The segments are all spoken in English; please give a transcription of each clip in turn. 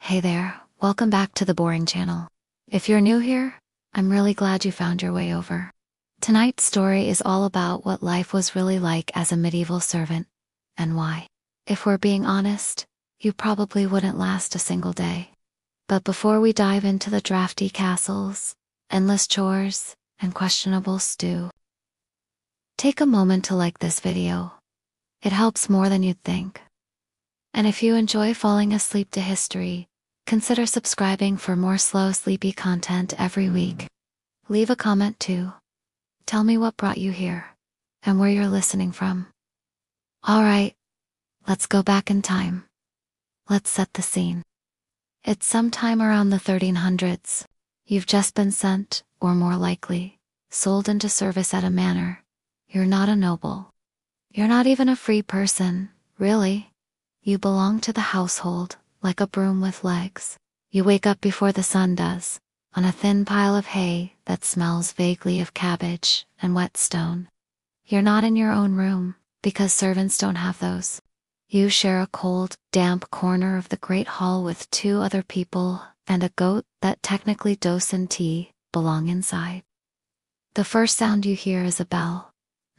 Hey there, welcome back to the Boring Channel. If you're new here, I'm really glad you found your way over. Tonight's story is all about what life was really like as a medieval servant, and why. If we're being honest, you probably wouldn't last a single day. But before we dive into the drafty castles, endless chores, and questionable stew, take a moment to like this video. It helps more than you'd think. And if you enjoy falling asleep to history, consider subscribing for more slow, sleepy content every week. Leave a comment too. Tell me what brought you here, and where you're listening from. Alright, let's go back in time. Let's set the scene. It's sometime around the 1300s. You've just been sent, or more likely, sold into service at a manor. You're not a noble. You're not even a free person, really. You belong to the household, like a broom with legs. You wake up before the sun does, on a thin pile of hay that smells vaguely of cabbage and wet stone. You're not in your own room, because servants don't have those. You share a cold, damp corner of the great hall with two other people, and a goat that technically dose and tea belong inside. The first sound you hear is a bell.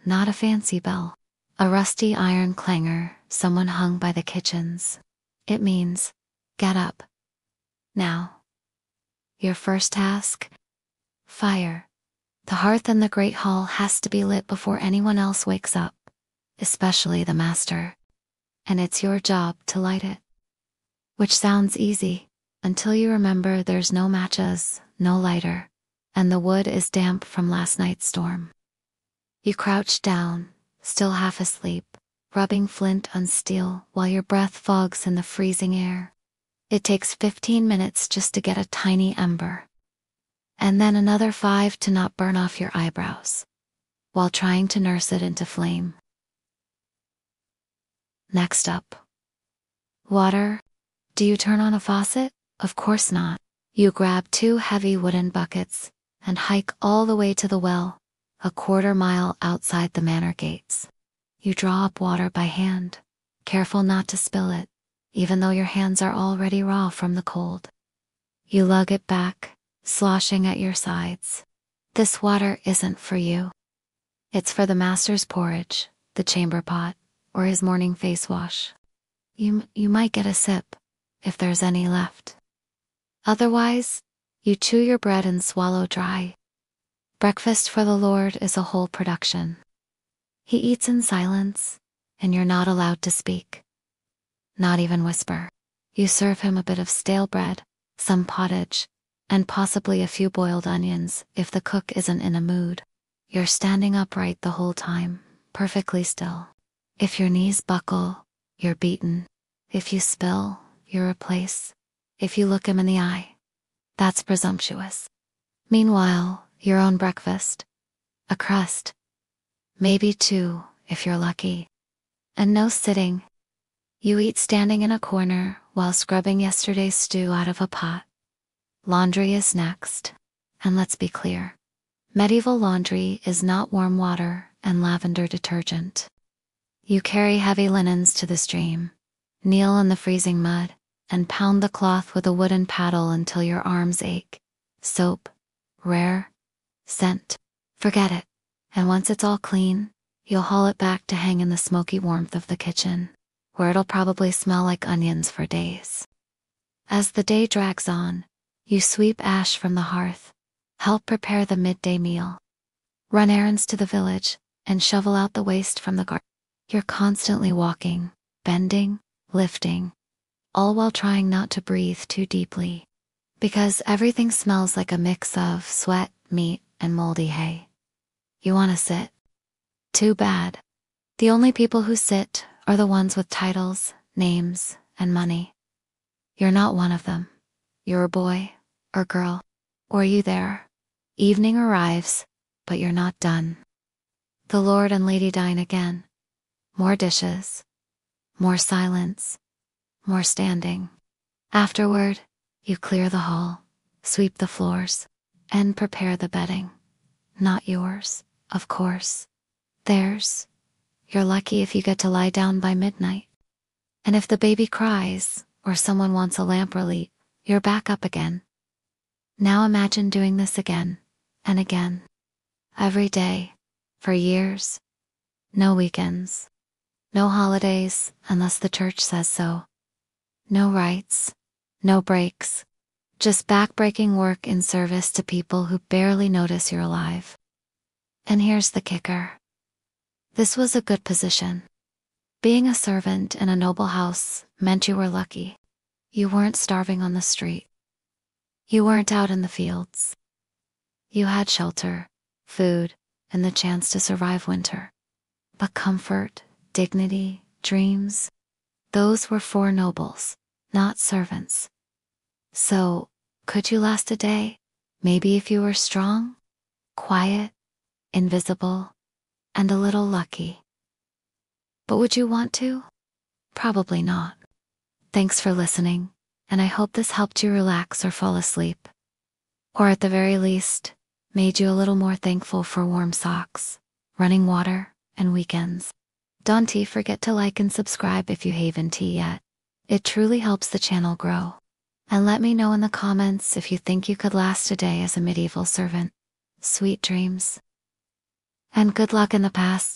Not a fancy bell. A rusty iron clangor, someone hung by the kitchens. It means, get up. Now. Your first task? Fire. The hearth in the great hall has to be lit before anyone else wakes up, especially the master. And it's your job to light it. Which sounds easy, until you remember there's no matches, no lighter, and the wood is damp from last night's storm. You crouch down, still half asleep, rubbing flint on steel while your breath fogs in the freezing air. It takes 15 minutes just to get a tiny ember. And then another 5 to not burn off your eyebrows, while trying to nurse it into flame. Next up. Water. Do you turn on a faucet? Of course not. You grab 2 heavy wooden buckets, and hike all the way to the well, a quarter-mile outside the manor gates. You draw up water by hand, careful not to spill it, even though your hands are already raw from the cold. You lug it back, sloshing at your sides. This water isn't for you. It's for the master's porridge, the chamber pot, or his morning face wash. You might get a sip, if there's any left. Otherwise, you chew your bread and swallow dry. Breakfast for the Lord is a whole production. He eats in silence, and you're not allowed to speak. Not even whisper. You serve him a bit of stale bread, some pottage, and possibly a few boiled onions if the cook isn't in a mood. You're standing upright the whole time, perfectly still. If your knees buckle, you're beaten. If you spill, you replace. If you look him in the eye, that's presumptuous. Meanwhile, your own breakfast. A crust. Maybe 2, if you're lucky. And no sitting. You eat standing in a corner while scrubbing yesterday's stew out of a pot. Laundry is next. And let's be clear. Medieval laundry is not warm water and lavender detergent. You carry heavy linens to the stream, kneel in the freezing mud, and pound the cloth with a wooden paddle until your arms ache. Soap. Rare. Scent. Forget it. And once it's all clean, you'll haul it back to hang in the smoky warmth of the kitchen, where it'll probably smell like onions for days. As the day drags on, you sweep ash from the hearth, help prepare the midday meal, run errands to the village, and shovel out the waste from the garden. You're constantly walking, bending, lifting, all while trying not to breathe too deeply, because everything smells like a mix of sweat, meat, and moldy hay. You want to sit? Too bad. The only people who sit are the ones with titles, names, and money. You're not one of them. You're a boy, or girl, or you there. Evening arrives, but you're not done. The Lord and Lady dine again. More dishes. More silence. More standing. Afterward, you clear the hall, sweep the floors, and prepare the bedding. Not yours, of course. Theirs. You're lucky if you get to lie down by midnight. And if the baby cries, or someone wants a lamp You're back up again. Now imagine doing this again and again. Every day, for years. No weekends. No holidays, unless the church says so. No rights. No breaks. Just back-breaking work in service to people who barely notice you're alive. And here's the kicker. This was a good position. Being a servant in a noble house meant you were lucky. You weren't starving on the street. You weren't out in the fields. You had shelter, food, and the chance to survive winter. But comfort, dignity, dreams, those were for nobles, not servants. So, could you last a day? Maybe if you were strong, quiet, invisible, and a little lucky. But would you want to? Probably not. Thanks for listening, and I hope this helped you relax or fall asleep. Or at the very least, made you a little more thankful for warm socks, running water, and weekends. Don't forget to like and subscribe if you haven't yet. It truly helps the channel grow. And let me know in the comments if you think you could last a day as a medieval servant. Sweet dreams. And good luck in the past.